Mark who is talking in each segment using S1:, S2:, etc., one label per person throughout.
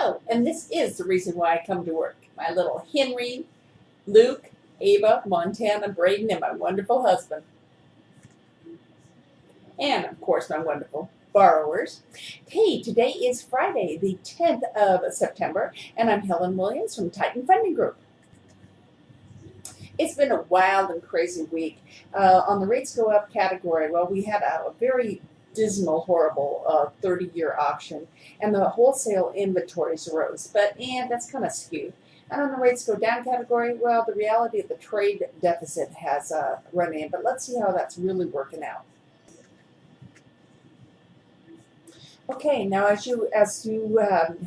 S1: Hello, and this is the reason why I come to work. My little Henry, Luke, Ava, Montana, Braden, and my wonderful husband. And, of course, my wonderful borrowers. Hey, today is Friday, the 10th of September, and I'm Helen Williams from Titan Funding Group. It's been a wild and crazy week. On the rates go up category, well, we had a very dismal, horrible 30-year auction, and the wholesale inventories rose, but that's kind of skewed. And on the rates go down category, well, the reality of the trade deficit has run in, but let's see how that's really working out. Okay, now as you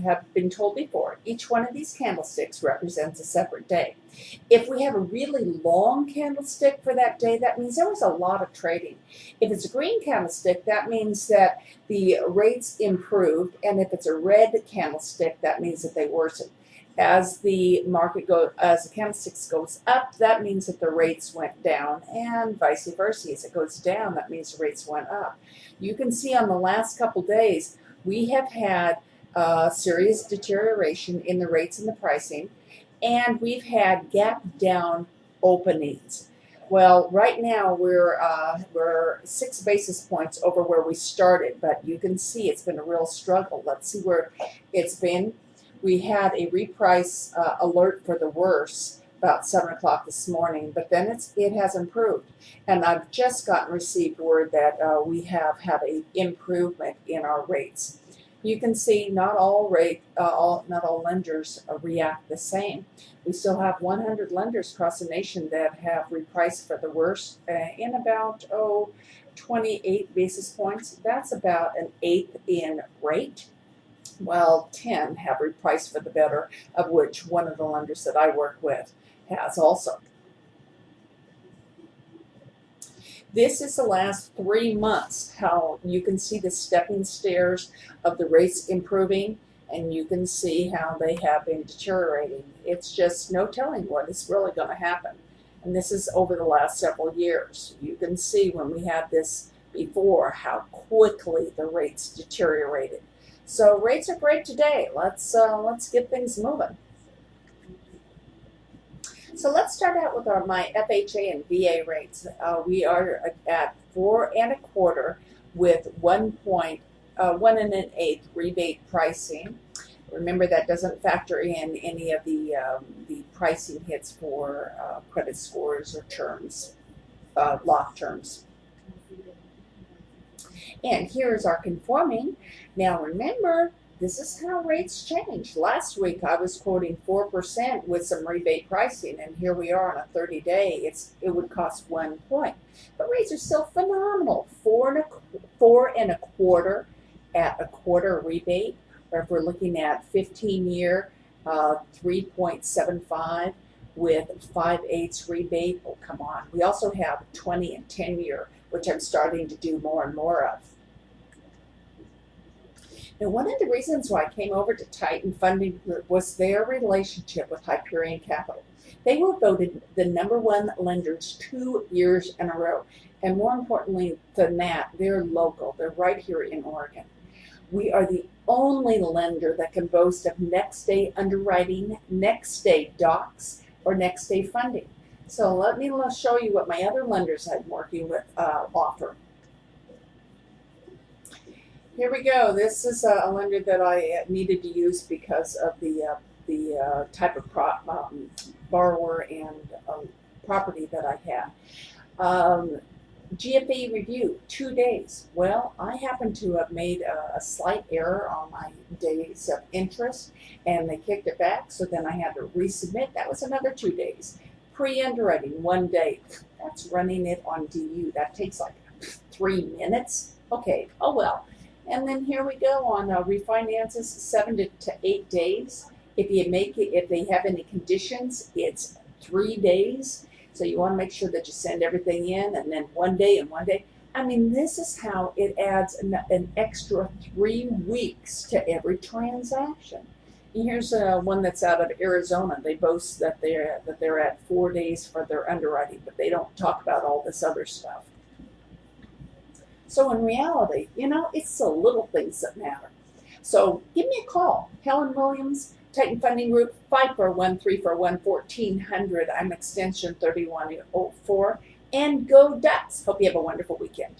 S1: have been told before, each one of these candlesticks represents a separate day. If we have a really long candlestick for that day, that means there was a lot of trading. If it's a green candlestick, that means that the rates improved, and if it's a red candlestick, that means that they worsened. As the candlestick goes up, that means that the rates went down, and vice versa. As it goes down, that means the rates went up. You can see on the last couple days, we have had serious deterioration in the rates and the pricing, and we've had gap down openings. Well, right now we're 6 basis points over where we started, but you can see it's been a real struggle. Let's see where it's been. We had a reprice alert for the worse about 7 o'clock this morning, but then it has improved. And I've just received word that we have had an improvement in our rates. You can see not all lenders react the same. We still have 100 lenders across the nation that have repriced for the worse in about 28 basis points. That's about an eighth in rate. Well, 10 have repriced for the better, of which one of the lenders that I work with has also. This is the last 3 months, how you can see the stepping stairs of the rates improving, and you can see how they have been deteriorating. It's just no telling what is really going to happen. And this is over the last several years. You can see when we had this before how quickly the rates deteriorated. So rates are great today. Let's get things moving. So let's start out with my FHA and VA rates. We are at 4 1/4 with 1 1/8 rebate pricing. Remember, that doesn't factor in any of the pricing hits for credit scores or terms, lock terms. And here's our conforming. Now remember, this is how rates change. Last week I was quoting 4% with some rebate pricing, and here we are on a 30-day. It would cost 1 point. But rates are still phenomenal. 4 1/4 at a quarter rebate, or if we're looking at 15-year, 3.75 with 5/8 rebate. Oh, come on. We also have 20 and 10-year, which I'm starting to do more and more of. Now, one of the reasons why I came over to Titan Funding Group was their relationship with Hyperion Capital. They were voted the #1 lenders 2 years in a row. And more importantly than that, they're local. They're right here in Oregon. We are the only lender that can boast of next day underwriting, next day docs, or next day funding. So let me show you what my other lenders I'm working with offer. Here we go. This is a lender that I needed to use because of the type of borrower and property that I had. GFE review, 2 days. Well, I happen to have made a slight error on my days of interest, and they kicked it back, so then I had to resubmit. That was another 2 days. Pre-underwriting, 1 day. That's running it on DU. That takes like 3 minutes. Okay, oh well. And then here we go on refinances, 7 to 8 days. If they have any conditions, it's 3 days. So you want to make sure that you send everything in, and then 1 day and 1 day. I mean, this is how it adds an extra 3 weeks to every transaction. And here's one that's out of Arizona. They boast that they're at 4 days for their underwriting, but they don't talk about all this other stuff. So in reality, it's the little things that matter. So give me a call. Helen Williams, Titan Funding Group, 541-341-1400. I'm extension 3104. And go Ducks. Hope you have a wonderful weekend.